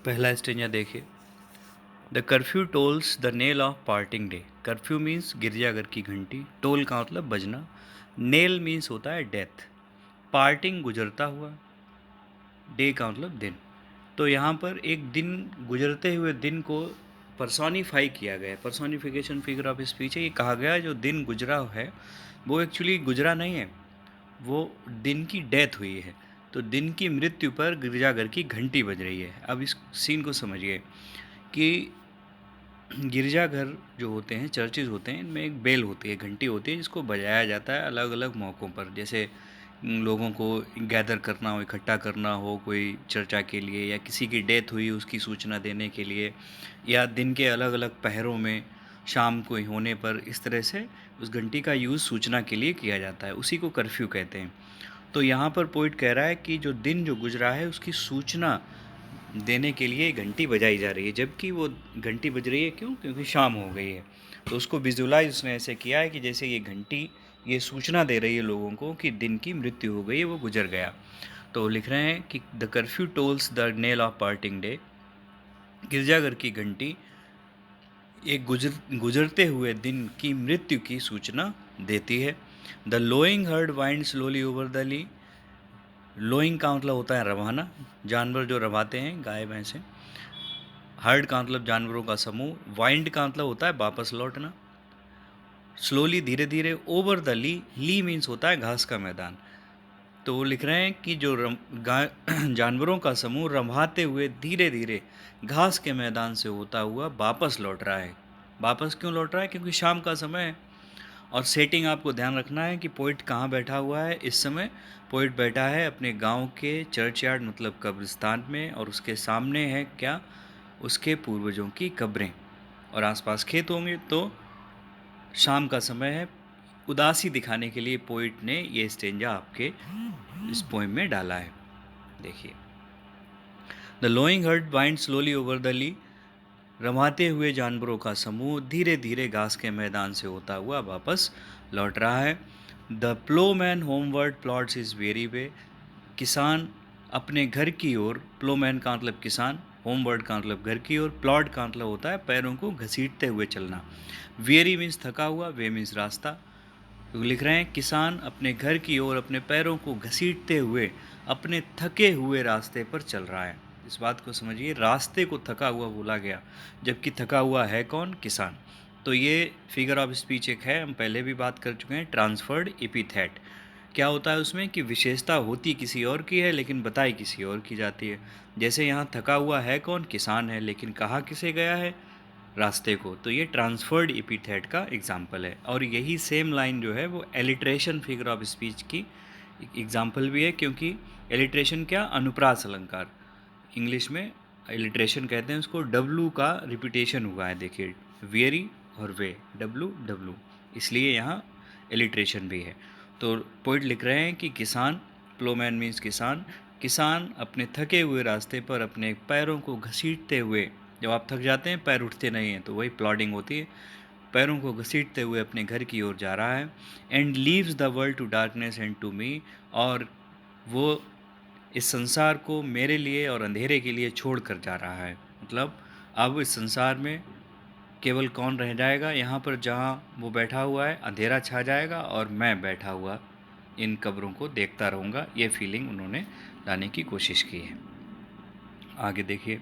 पहला स्टेंजा देखिए। The curfew tolls the knell of parting day. Curfew means गिरजाघर की घंटी, टोल का मतलब बजना, नेल मीन्स होता है डेथ, पार्टिंग गुजरता हुआ, डे का मतलब दिन। तो यहाँ पर एक दिन गुजरते हुए दिन को पर्सोनीफाई किया गया है। पर्सोनिफिकेशन फिगर ऑफ स्पीच है। ये कहा गया जो दिन गुजरा है वो एक्चुअली गुजरा नहीं है, वो दिन की डेथ हुई है। तो दिन की मृत्यु पर गिरजाघर की घंटी बज रही है। अब इस सीन को समझिए कि गिरजाघर जो होते हैं, चर्चेज होते हैं, इनमें एक बेल होती है, घंटी होती है, जिसको बजाया जाता है अलग अलग मौक़ों पर। जैसे लोगों को गैदर करना हो, इकट्ठा करना हो कोई चर्चा के लिए, या किसी की डेथ हुई उसकी सूचना देने के लिए, या दिन के अलग अलग पहरों में शाम को होने पर, इस तरह से उस घंटी का यूज़ सूचना के लिए किया जाता है। उसी को कर्फ्यू कहते हैं। तो यहाँ पर पोइट कह रहा है कि जो दिन जो गुजरा है उसकी सूचना देने के लिए घंटी बजाई जा रही है, जबकि वो घंटी बज रही है क्यों? क्योंकि शाम हो गई है। तो उसको विजुलाइज उसने ऐसे किया है कि जैसे ये घंटी ये सूचना दे रही है लोगों को कि दिन की मृत्यु हो गई है, वो गुजर गया। तो लिख रहे हैं कि the curfew tolls the knell of parting day. गिरजाघर की घंटी एक गुजरते हुए दिन की मृत्यु की सूचना देती है। The lowing herd wind slowly over the lea. Lowing का मतलब होता है रवाना, जानवर जो रवाते हैं, गाय भैंसें। हर्ड का मतलब जानवरों का समूह। वाइंड का मतलब होता है वापस लौटना। स्लोली धीरे धीरे, over the lea, lea means होता है घास का मैदान। तो वो लिख रहे हैं कि जो जानवरों का समूह रंभाते हुए धीरे धीरे घास के मैदान से होता हुआ वापस लौट रहा है। वापस क्यों लौट रहा है? क्योंकि शाम का समय है। और सेटिंग आपको ध्यान रखना है कि पोइट कहाँ बैठा हुआ है इस समय। पोइट बैठा है अपने गांव के चर्च यार्ड मतलब कब्रिस्तान में, और उसके सामने है क्या? उसके पूर्वजों की कब्रें, और आसपास खेत होंगे। तो शाम का समय है। उदासी दिखाने के लिए पोइट ने ये स्टेंजा आपके इस पोएम में डाला है। देखिए, the lowing herd wind slowly over the lea. रमाते हुए जानवरों का समूह धीरे धीरे घास के मैदान से होता हुआ वापस लौट रहा है। The Plowman homeward plots is very way. किसान अपने घर की ओर, प्लोमैन का मतलब किसान, होमवर्ड का मतलब घर की ओर, प्लॉट का मतलब होता है पैरों को घसीटते हुए चलना। वेरी मीन्स थका हुआ, वे मीन्स रास्ता। तो लिख रहे हैं किसान अपने घर की ओर अपने पैरों को घसीटते हुए अपने थके हुए रास्ते पर चल रहा है। इस बात को समझिए, रास्ते को थका हुआ बोला गया, जबकि थका हुआ है कौन? किसान। तो ये फिगर ऑफ स्पीच एक है, हम पहले भी बात कर चुके हैं, ट्रांसफर्ड एपिथेट। क्या होता है उसमें कि विशेषता होती किसी और की है लेकिन बताई किसी और की जाती है। जैसे यहाँ थका हुआ है कौन? किसान है, लेकिन कहा किसे गया है? रास्ते को। तो ये ट्रांसफर्ड एपिथेट का एग्जाम्पल है। और यही सेम लाइन जो है वो एलिट्रेशन फिगर ऑफ स्पीच की एग्जाम्पल भी है, क्योंकि एलिट्रेशन क्या? अनुप्रास अलंकार। इंग्लिश में एलिट्रेशन कहते हैं उसको। डब्लू का रिपीटेशन हुआ है, देखिए, वेरी और वे, डब्लू डब्लू, इसलिए यहाँ एलिट्रेशन भी है। तो पोइट लिख रहे हैं कि किसान, प्लोमैन मीन्स किसान, किसान अपने थके हुए रास्ते पर अपने पैरों को घसीटते हुए, जब आप थक जाते हैं पैर उठते नहीं हैं तो वही प्लॉडिंग होती है, पैरों को घसीटते हुए अपने घर की ओर जा रहा है। And leaves the world to darkness and to me. और वो इस संसार को मेरे लिए और अंधेरे के लिए छोड़ कर जा रहा है। मतलब अब इस संसार में केवल कौन रह जाएगा? यहाँ पर जहाँ वो बैठा हुआ है अंधेरा छा जाएगा, और मैं बैठा हुआ इन कब्रों को देखता रहूँगा। ये फीलिंग उन्होंने लाने की कोशिश की है। आगे देखिए।